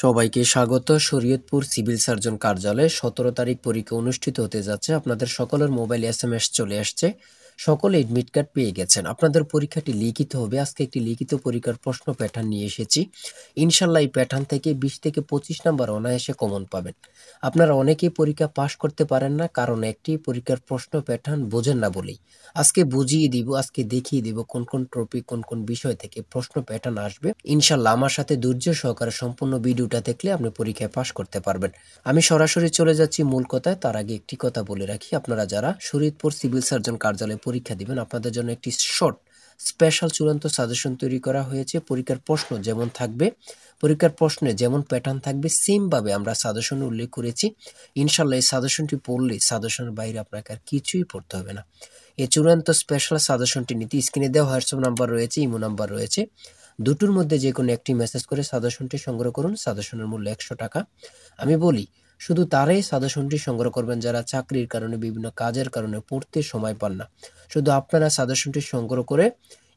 সবাইকে স্বাগত। Shariatpur civil surgeon কার্যালয়ে ১৭ তারিখ পরীক্ষা অনুষ্ঠিত হতে যাচ্ছে। আপনাদের সকলের মোবাইলে SMS চলে আসছে। সকলে এডমিট কার্ড পেয়ে গেছেন। আপনাদের পরীক্ষাটি লিখিত হবে। আজকে একটি লিখিত পরীক্ষার প্রশ্ন প্যাটার্ন নিয়ে এসেছি। ইনশাল্লাহ এই প্যাটার্ন থেকে 20 থেকে 25 নাম্বার অনায়াসে কমন পাবেন। আপনারা অনেকেই পরীক্ষা পাশ করতে পারেন না, কারণ একটি পরীক্ষার প্রশ্ন প্যাটার্ন বোঝেন না বলেই। আজকে বুঝিয়ে দিব, আজকে দেখিয়ে দিব কোন কোন টপিক, কোন কোন বিষয় থেকে প্রশ্ন প্যাটার্ন আসবে। ইনশাল্লাহ আমার সাথে ধৈর্য সহকারে সম্পূর্ণ ভিডিওটা দেখলে আপনি পরীক্ষায় পাশ করতে পারবেন। আমি সরাসরি চলে যাচ্ছি মূল কথায়। তার আগে একটি কথা বলে রাখি, আপনারা যারা শরীয়তপুর সিভিল সার্জন কার্যালয়ে পরীক্ষা দিবেন, আপনাদের জন্য একটি শর্ট স্পেশাল চূড়ান্ত সাজেশন তৈরি করা হয়েছে। পরীক্ষার প্রশ্ন যেমন থাকবে, পরীক্ষার প্রশ্নে যেমন প্যাটার্ন থাকবে, সেম ভাবে আমরা সাজেশনে উল্লেখ করেছি। ইনশাল্লাহ এই সাজেশনটি পড়লে সাজেশনের বাইরে আপনাকে আর কিছুই পড়তে হবে না। এই চূড়ান্ত স্পেশাল সাজেশনটি নিতে স্ক্রিনে দেওয়া হোয়াটসঅ্যাপ নাম্বার রয়েছে, ইমো নাম্বার রয়েছে। দুটোর মধ্যে যে কোনো একটি মেসেজ করে সাজেশনটি সংগ্রহ করুন। সাজেশনের মূল্য 100 টাকা। আমি বলি, শুধু তারাই সাজেশনটি সংগ্রহ করবেন যারা চাকরির কারণে, বিভিন্ন কাজের কারণে পড়তে সময় পান না। শুধু আপনারা সাজেশনটি সংগ্রহ করে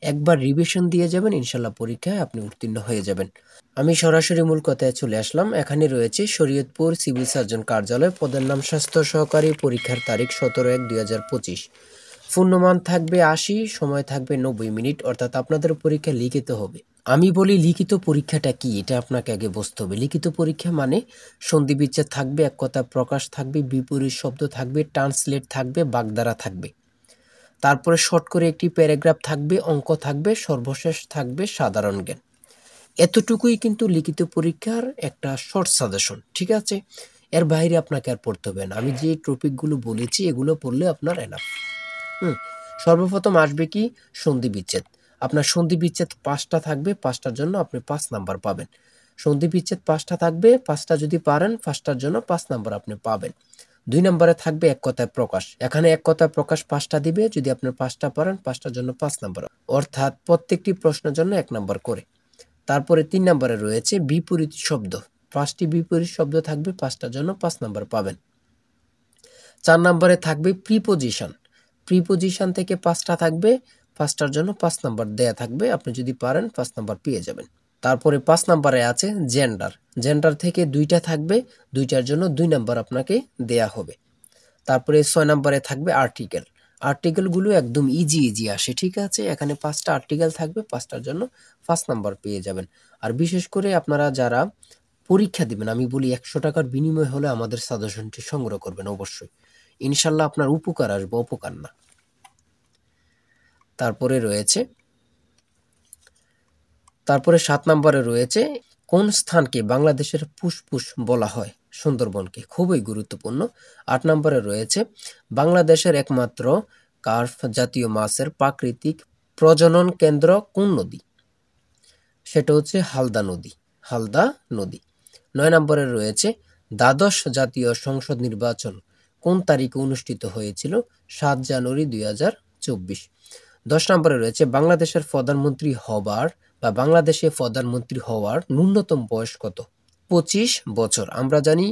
একবার রিভিশন দিয়ে যাবেন, ইনশাল্লাহ পরীক্ষায় আপনি উত্তীর্ণ হয়ে যাবেন। আমি সরাসরি মূল কথায় চলে আসলাম। এখানে রয়েছে শরীয়তপুর সিভিল সার্জন কার্যালয়, পদের নাম স্বাস্থ্য সহকারী, পরীক্ষার তারিখ 17/1/2025। পূর্ণমান থাকবে 80, সময় থাকবে 90 মিনিট, অর্থাৎ আপনাদের পরীক্ষা লিখিত হবে। আমি বলি লিখিত পরীক্ষাটা কি, এটা আপনাকে আগে বুঝতে হবে। লিখিত পরীক্ষা মানে সন্ধি বিচ্ছেদ থাকবে, এক কথা প্রকাশ থাকবে, বিপরীত শব্দ থাকবে, ট্রান্সলেট থাকবে, বাগধারা থাকবে, তারপরে শর্ট করে একটি প্যারাগ্রাফ থাকবে, অঙ্ক থাকবে, সর্বশেষ থাকবে সাধারণ জ্ঞান। এতটুকুই কিন্তু লিখিত পরীক্ষার একটা শর্ট সাজেশন, ঠিক আছে? এর বাইরে আপনাকে আর পড়তে হবে না। আমি যে টপিকগুলো বলেছি এগুলো পড়লে আপনার এনাফ। সর্বপ্রথম আসবে কি, সন্ধি বিচ্ছেদ। আপনার সন্ধি বিচ্ছেদ 5টা থাকবে, 5টার জন্য আপনি 5 নাম্বার পাবেন। সন্ধি বিচ্ছেদ 5টা থাকবে, 5টা যদি পারেন 5টার জন্য 5 নাম্বার আপনি পাবেন। 2 নম্বরে থাকবে এক কথায় প্রকাশ। এখানে এক কথায় প্রকাশ 5টা দিবে, যদি আপনি 5টা পারেন 5টার জন্য 5 নাম্বার, অর্থাৎ প্রত্যেকটি প্রশ্নের জন্য 1 নাম্বার করে। তারপরে 3 নম্বরে রয়েছে বিপরীত শব্দ। 5টি বিপরীত শব্দ থাকবে, 5টার জন্য 5 নাম্বার পাবেন। 4 নম্বরে থাকবে প্রিপোজিশন। প্রিপোজিশন থেকে 5টা থাকবে, 5টার জন্য 5 নাম্বার দেয়া থাকবে। আপনি যদি পারেন 5 নাম্বার পেয়ে যাবেন। তারপরে 5 নম্বরে আছে জেন্ডার। জেন্ডার থেকে 2টা থাকবে, 2টার জন্য 2 নাম্বার আপনাকে দেয়া হবে। তারপরে 6 নম্বরে থাকবে আর্টিকেল। আর্টিকেলগুলো একদম ইজি আসে, ঠিক আছে? এখানে 5টা আর্টিকেল থাকবে, 5টার জন্য 5 নাম্বার পেয়ে যাবেন। আর বিশেষ করে আপনারা যারা পরীক্ষা দিবেন, আমি বলি 100 টাকার বিনিময় হলে আমাদের সাজেশনটি সংগ্রহ করবেন অবশ্যই। ইনশাল্লাহ আপনার উপকার আসবে, অপকার না। তারপরে 7 নম্বরে রয়েছে কোন স্থানকে বাংলাদেশের ফুসফুস বলা হয়? সুন্দরবনকে, খুবই গুরুত্বপূর্ণ। 8 নম্বরে রয়েছে বাংলাদেশের একমাত্র কার্প জাতীয় মাছের প্রাকৃতিক প্রজনন কেন্দ্র কোন নদী? সেটা হচ্ছে হালদা নদী। হালদা নদী। 9 নম্বরে রয়েছে দ্বাদশ জাতীয় সংসদ নির্বাচন কোন তারিখে অনুষ্ঠিত হয়েছিল? 7 জানুয়ারি 2024। 10 নম্বরে রয়েছে বাংলাদেশের প্রধানমন্ত্রী হবার বা বাংলাদেশে প্রধানমন্ত্রী হওয়ার ন্যূনতম বয়স কত? 25 বছর। আমরা জানি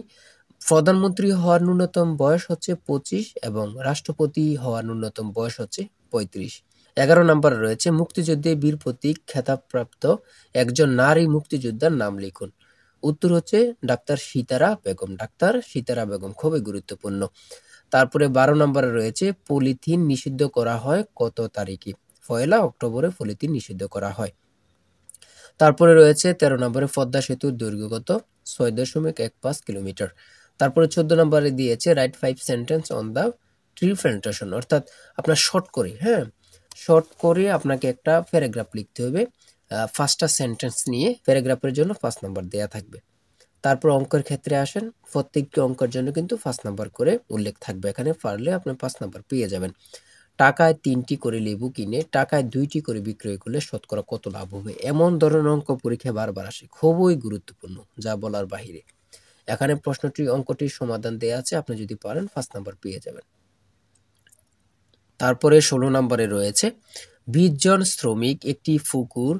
প্রধানমন্ত্রী হওয়ার ন্যূনতম বয়স হচ্ছে 25 এবং রাষ্ট্রপতি হওয়ার ন্যূনতম বয়স হচ্ছে 35। 11 নম্বরে রয়েছে মুক্তিযুদ্ধে বীর প্রতীক খেতাবপ্রাপ্ত একজন নারী মুক্তিযোদ্ধার নাম লিখুন। উত্তর হচ্ছে ডাক্তার সীতারা বেগম। ডাক্তার সীতারা বেগম, খুবই গুরুত্বপূর্ণ। তারপরে 12 নম্বরে রয়েছে পলিথিন নিষিদ্ধ করা হয় কত তারিখে? 1 অক্টোবরে পলিথিন নিষিদ্ধ করা হয়। তারপরে রয়েছে 13 নম্বরে পদ্মা সেতুর দৈর্ঘ্য কত? 6.15 কিলোমিটার। তারপরে 14 নম্বরে দিয়েছে right 5 sentence on the tree plantation, অর্থাৎ আপনার শর্ট করে আপনাকে একটা প্যারাগ্রাফ লিখতে হবে। 5টা সেন্টেন্স নিয়ে প্যারাগ্রাফের জন্য 5 নাম্বার দেয়া থাকবে। তারপর অঙ্কের ক্ষেত্রে আসেন, প্রত্যেকটি অঙ্কের জন্য কিন্তু 5 নাম্বার করে উল্লেখ থাকবে। এখানে পারলে আপনি 5 নাম্বার পেয়ে যাবেন। টাকায় 3টি করে লেবু কিনে টাকায় 2টি করে বিক্রয় করলে শতকরা কত লাভ হবে? এমন ধরনের অঙ্ক পরীক্ষায় বারবার আসে, খুবই গুরুত্বপূর্ণ, যা বলার বাহিরে। এখানে অঙ্কটির সমাধান দেয়া আছে, আপনি যদি পারেন 5 নাম্বার পেয়ে যাবেন। তারপরে 16 নম্বরে রয়েছে 20 জন শ্রমিক একটি পুকুর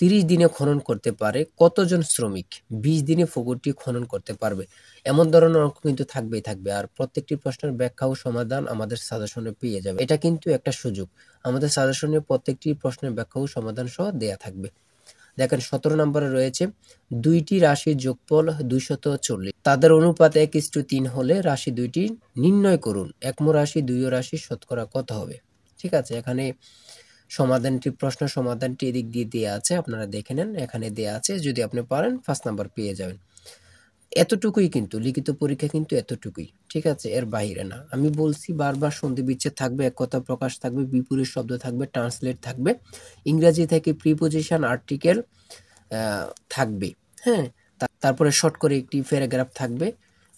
30 দিনে খনন করতে পারে, কতজন শ্রমিক 20 দিনে পুকুরটি খনন করতে পারবে? এমন ধরনের অঙ্ক কিন্তু থাকবে। আর প্রত্যেকটি প্রশ্নের ব্যাখ্যা ও সমাধান আমাদের সাজেশনে পেয়ে যাবে। এটা কিন্তু একটা সুযোগ, আমাদের সাজেশনে প্রত্যেকটি প্রশ্নের ব্যাখ্যা ও সমাধান সহ দেয়া থাকবে। দেখেন 17 নম্বরে রয়েছে 2টি রাশির যোগফল 240, তাদের অনুপাত 1:3 হলে রাশি 2টি নির্ণয় করুন। একম রাশি 2 রাশি শতকরা কত হবে? ঠিক আছে, এখানে সমাধানটি, প্রশ্ন সমাধানটি এদিক দিয়ে দেয়া আছে, আপনারা দেখে নেন, এখানে দেয়া আছে। যদি আপনি পারেন 1 নাম্বার পেয়ে যাবেন। এতটুকুই কিন্তু, লিখিত পরীক্ষা কিন্তু এতটুকুই, ঠিক আছে, এর বাইরে না। আমি বলছি বারবার সন্ধি বিচ্ছেদ থাকবে, এক কথা প্রকাশ থাকবে, বিপরীত শব্দ থাকবে, ট্রান্সলেট থাকবে, ইংরাজি থেকে প্রিপোজিশন আর্টিকেল থাকবে, হ্যাঁ, তারপরে শর্ট করে একটি প্যারাগ্রাফ থাকবে,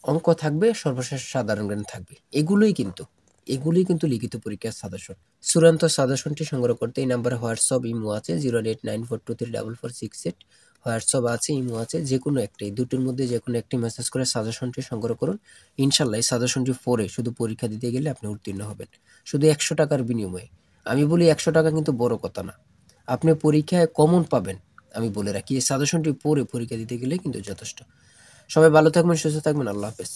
অঙ্ক থাকবে, সর্বশেষ সাধারণ জ্ঞান থাকবে। এগুলোই কিন্তু লিখিত পরীক্ষার সাজেশন। চূড়ান্ত সাজেশনটি সংগ্রহ করতে এই নাম্বারে হোয়াটসঅ্যাপ, ইমো আছে 08942344468, হোয়াটসঅ্যাপ আছে, ইমো আছে, যে কোনো একটাই, দুটোর মধ্যে যে কোনো একটি মেসেজ করে সাজেশনটি সংগ্রহ করুন। ইনশাল্লাহ এই সাজেশনটি পড়ে শুধু পরীক্ষা দিতে গেলে আপনি উত্তীর্ণ হবেন, শুধু 100 টাকার বিনিময়ে। আমি বলি 100 টাকা কিন্তু বড় কথা না, আপনি পরীক্ষায় কমন পাবেন। আমি বলে রাখি, এই সাজেশনটি পড়ে পরীক্ষা দিতে গেলে কিন্তু যথেষ্ট। সবাই ভালো থাকবেন, সুস্থ থাকবেন, আল্লাহ হাফেজ।